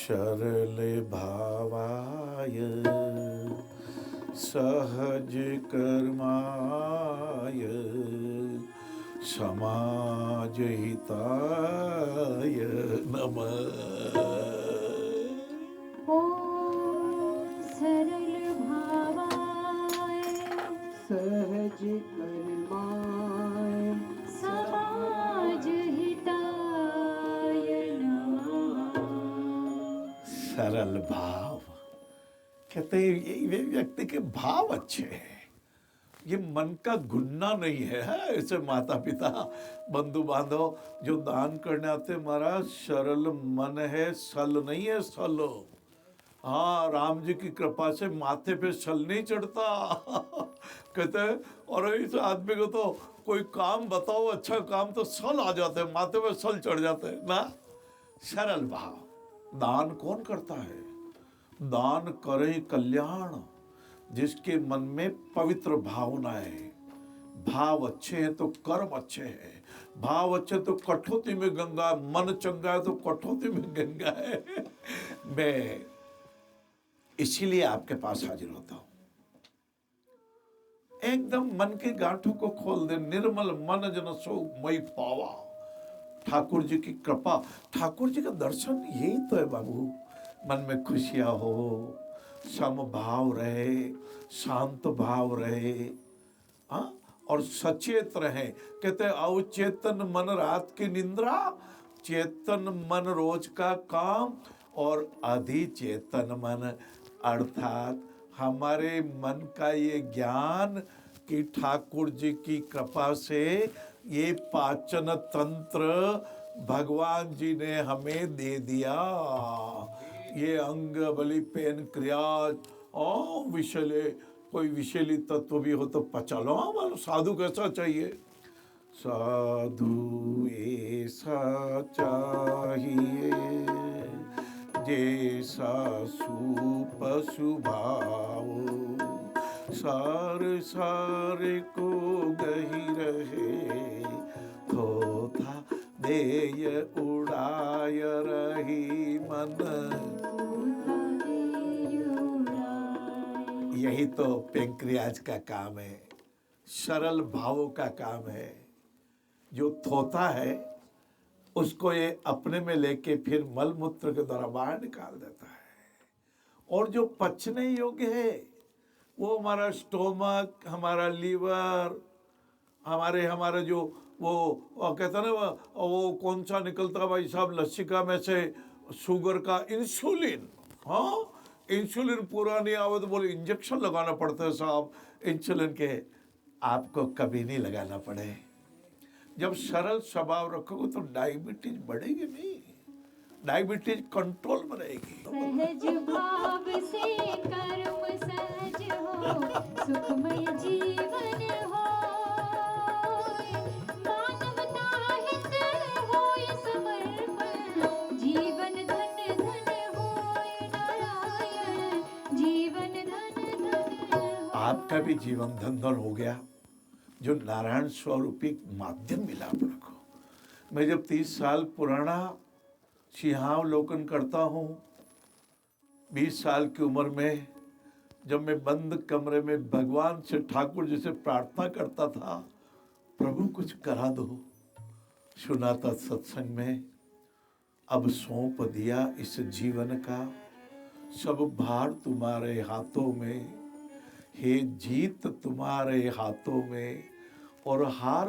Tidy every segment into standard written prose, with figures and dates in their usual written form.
सरल भावाय सहज कर्माय समाज हिताय नमः। ओम सरल भावाय सहज कर्माय समाज हिताय नमः। सरल भाव कहते हैं ये व्यक्ति के भाव अच्छे हैं, ये मन का गुन्ना नहीं है। ऐसे माता पिता बंधु बांधव जो दान करने आते, महाराज सरल मन है, सल नहीं है सल। हाँ, राम जी की कृपा से माथे पे सल नहीं चढ़ता। कहते हैं और इस आदमी को तो कोई काम बताओ अच्छा काम तो सल आ जाते हैं, माथे पे सल चढ़ जाते हैं ना। सरल भाव। दान कौन करता है? दान करे कल्याण जिसके मन में पवित्र भावनाएं, भाव अच्छे हैं तो कर्म अच्छे हैं, भाव अच्छे तो कठौती में गंगा, मन चंगा है तो कठौती में गंगा है। मैं इसीलिए आपके पास हाजिर होता हूं, एकदम मन के गांठों को खोल दे। निर्मल मन जन सो मई पावा। ठाकुर जी की कृपा, ठाकुर जी का दर्शन यही तो है बाबू। मन में खुशियां हो, समभाव रहे, शांत भाव रहे, हाँ, और सचेत रहे। कहते अवचेतन मन रात की निंद्रा, चेतन मन रोज का काम, और अधिचेतन मन अर्थात हमारे मन का ये ज्ञान कि ठाकुर जी की कृपा से ये पाचन तंत्र भगवान जी ने हमें दे दिया। ये अंग बलि पेन क्रियाज और विषैले, कोई विषैली तत्व भी हो तो पचा लो। हमारा साधु कैसा चाहिए? साधु ऐसा चाहिए जैसा सुपशु भाव, सार सार को गही रहे, थोथा देय उड़ाय रही मन। यही तो पेंक्रियाज का काम है, सरल भावों का काम है। जो थोथा है उसको ये अपने में लेके फिर मल मूत्र के द्वारा बाहर निकाल देता है। और जो पचने योग्य है वो हमारा स्टोमक, हमारा लीवर, हमारे जो वो कहते हैं ना, वो कौन सा निकलता है भाई साहब लसिका में से, शुगर का इंसुलिन। हाँ, इंसुलिन पूरा नहीं आवे तो बोले इंजेक्शन लगाना पड़ता है साहब इंसुलिन के। आपको कभी नहीं लगाना पड़े। जब सरल स्वभाव रखोगे तो डायबिटीज बढ़ेगी नहीं, डायबिटीज कंट्रोल में रहेगी। सहज भाव से कर्म सहज हो, सुखमय जीवन हो, मानवता हित होय समर्पण, जीवन धन धन होय नारायण, जीवन धन धन हो। आपका भी जीवन धन धन हो गया जो नारायण स्वरूपी माध्यम मिला आप रखो। मैं जब 30 साल पुराना सिंहावलोकन करता हूँ, 20 साल की उम्र में जब मैं बंद कमरे में भगवान से, ठाकुर जी से प्रार्थना करता था, प्रभु कुछ करा दो, सुना था सत्संग में, अब सौंप दिया इस जीवन का, सब भार तुम्हारे हाथों में, हे जीत तुम्हारे हाथों में और हार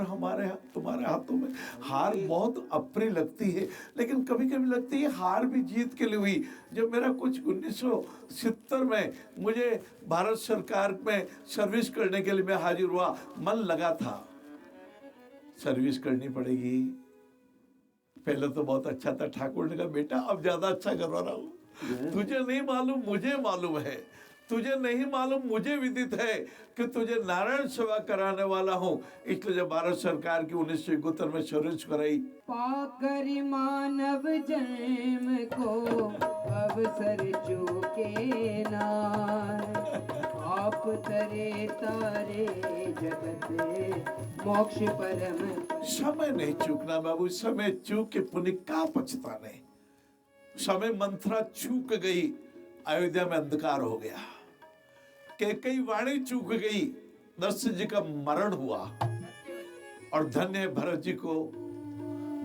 तुम्हारे हाथों में। हार बहुत अप्रिय लगती है, लेकिन कभी कभी लगती है हार भी जीत के लिए हुई। जब मेरा कुछ 1970 में मुझे भारत सरकार में सर्विस करने के लिए मैं हाजिर हुआ, मन लगा था सर्विस करनी पड़ेगी। पहले तो बहुत अच्छा था, ठाकुर ने कहा बेटा अब ज्यादा अच्छा करवा रहा हूं, तुझे नहीं मालूम मुझे मालूम है, तुझे नहीं मालूम मुझे विदित है कि तुझे नारायण सेवा कराने वाला हूँ। इसलिए जब भारत सरकार की 1971 में सर्विस कराई, पाकर मानव जन्म को अवसर चूके ना, आप तरे तारे जगत मोक्ष परम। समय नहीं चूकना बाबू, समय चूक के पुण्य का पछताने। समय मंथरा चूक गई, अयोध्या में अंधकार हो गया। कैकेयी वाणी चूक गई, दशरथ जी का मरण हुआ। और धन्य भरत जी को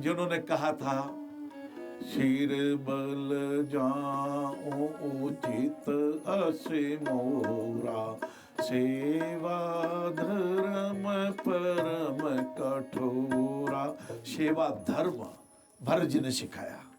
जिन्होंने कहा था, शीर बल जाऊं उचित असे मोरा, सेवा धर्म परम कठोरा। सेवा धर्म भरत जी ने सिखाया।